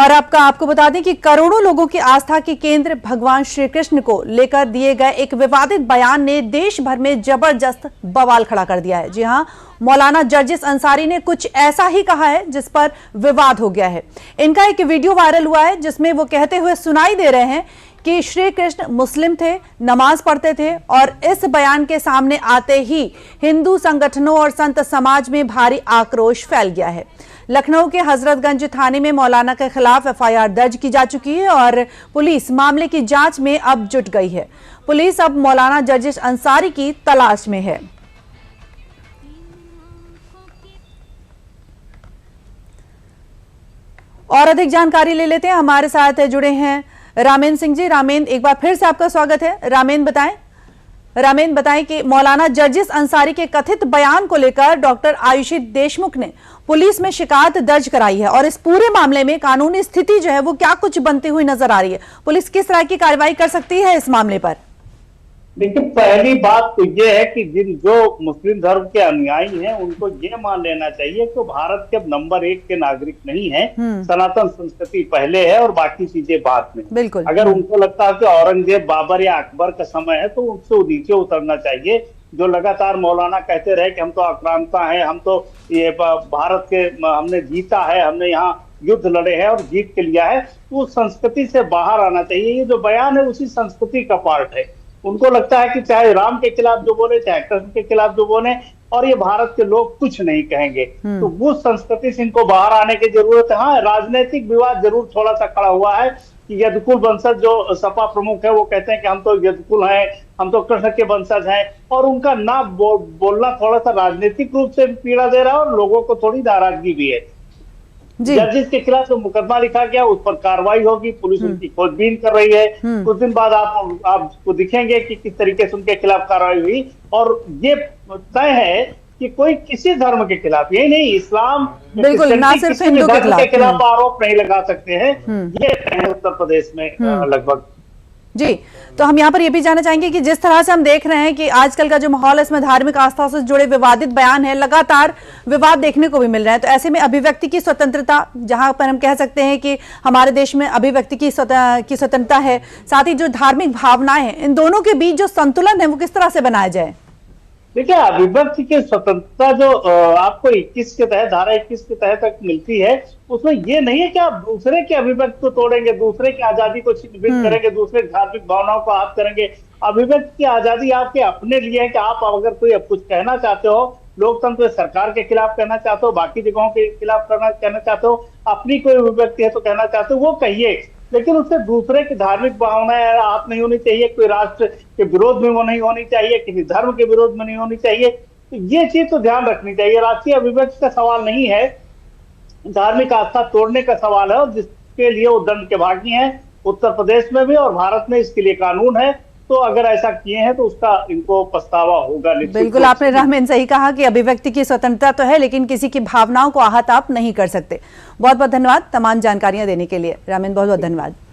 और आपको बता दें कि करोड़ों लोगों की आस्था के केंद्र भगवान श्री कृष्ण को लेकर दिए गए एक विवादित बयान ने देश भर में जबरदस्त बवाल खड़ा कर दिया है। जी हां, मौलाना जर्जिस अंसारी ने कुछ ऐसा ही कहा है जिस पर विवाद हो गया है। इनका एक वीडियो वायरल हुआ है जिसमें वो कहते हुए सुनाई दे रहे हैं कि श्री कृष्ण मुस्लिम थे, नमाज पढ़ते थे, और इस बयान के सामने आते ही हिंदू संगठनों और संत समाज में भारी आक्रोश फैल गया है। लखनऊ के हजरतगंज थाने में मौलाना के खिलाफ एफआईआर दर्ज की जा चुकी है और पुलिस मामले की जांच में अब जुट गई है। पुलिस अब मौलाना जर्जिस अंसारी की तलाश में है। और अधिक जानकारी ले लेते हैं, हमारे साथ जुड़े हैं रामेन सिंह जी। रामेन, एक बार फिर से आपका स्वागत है। रामेन बताएं कि मौलाना जर्जिस अंसारी के कथित बयान को लेकर डॉक्टर आयुषी देशमुख ने पुलिस में शिकायत दर्ज कराई है और इस पूरे मामले में कानूनी स्थिति जो है वो क्या कुछ बनती हुई नजर आ रही है। पुलिस किस तरह की कार्रवाई कर सकती है इस मामले पर? देखिए, पहली बात तो ये है कि जो मुस्लिम धर्म के अनुयायी हैं उनको ये मान लेना चाहिए कि भारत के नंबर 1 के नागरिक नहीं है। सनातन संस्कृति पहले है और बाकी चीजें बाद में। बिल्कुल। अगर उनको लगता है कि औरंगजेब, बाबर या अकबर का समय है तो उससे नीचे उतरना चाहिए। जो लगातार मौलाना कहते रहे कि हम तो आक्रांता हैं, हम तो ये भारत के हमने जीता है, हमने यहाँ युद्ध लड़े हैं और जीत के लिया है, तो उस संस्कृति से बाहर आना चाहिए। ये जो बयान है उसी संस्कृति का पार्ट है। उनको लगता है कि चाहे राम के खिलाफ जो बोले, चाहे कृष्ण के खिलाफ जो बोले, और ये भारत के लोग कुछ नहीं कहेंगे। तो वो संस्कृति से इनको बाहर आने की जरूरत है। हाँ, राजनीतिक विवाद जरूर थोड़ा सा खड़ा हुआ है कि यदुकुल वंशज जो सपा प्रमुख है वो कहते हैं कि हम तो यदुकुल हैं, हम तो कृष्ण के वंशज हैं, और उनका ना बोलना थोड़ा सा राजनीतिक रूप से पीड़ा दे रहा है और लोगों को थोड़ी नाराजगी भी है। जर्जिस के खिलाफ जो मुकदमा लिखा गया उस पर कार्रवाई होगी। पुलिस उनकी खोजबीन कर रही है। कुछ दिन बाद आपको दिखेंगे कि किस तरीके से उनके खिलाफ कार्रवाई हुई। और ये तय है कि कोई किसी धर्म के खिलाफ, यही नहीं इस्लाम, बिल्कुल, ना सिर्फ हिंदू के खिलाफ आरोप नहीं लगा सकते हैं। ये है उत्तर प्रदेश में लगभग। जी, तो हम यहाँ पर ये भी जानना चाहेंगे कि जिस तरह से हम देख रहे हैं कि आजकल का जो माहौल है इसमें धार्मिक आस्था से जुड़े विवादित बयान है, लगातार विवाद देखने को भी मिल रहे हैं, तो ऐसे में अभिव्यक्ति की स्वतंत्रता, जहां पर हम कह सकते हैं कि हमारे देश में अभिव्यक्ति की स्वतंत्रता है, साथ ही जो धार्मिक भावनाएं हैं, इन दोनों के बीच जो संतुलन है वो किस तरह से बनाया जाए? देखिए, अभिव्यक्ति की स्वतंत्रता जो आपको 21 के तहत, धारा 21 के तहत तक मिलती है, उसमें ये नहीं है कि आप दूसरे के अभिव्यक्ति को तोड़ेंगे, दूसरे की आजादी को छिन्न-भिन्न करेंगे, दूसरे धार्मिक भावनाओं को आप करेंगे। अभिव्यक्ति की आजादी आपके अपने लिए है कि आप अगर कोई कुछ कहना चाहते हो, लोकतंत्र सरकार के खिलाफ कहना चाहते हो, बाकी जगहों के खिलाफ कहना चाहते हो, अपनी कोई अभिव्यक्ति है तो कहना चाहते हो, वो कहिए, लेकिन उससे दूसरे की धार्मिक भावनाएं आप नहीं होनी चाहिए। कोई राष्ट्र के विरोध में वो नहीं होनी चाहिए, किसी धर्म के विरोध में नहीं होनी चाहिए। तो ये चीज तो ध्यान रखनी चाहिए। राष्ट्रीय अभिव्यक्ति का सवाल नहीं है, धार्मिक आस्था तोड़ने का सवाल है, और जिसके लिए वो दंड के भागी हैं। उत्तर प्रदेश में भी और भारत में इसके लिए कानून है। तो अगर ऐसा किए हैं तो उसका इनको पछतावा होगा। बिल्कुल, आपने रामेन सही कहा कि अभिव्यक्ति की स्वतंत्रता तो है, लेकिन किसी की भावनाओं को आहत आप नहीं कर सकते। बहुत बहुत धन्यवाद तमाम जानकारियां देने के लिए रामेन, बहुत बहुत धन्यवाद।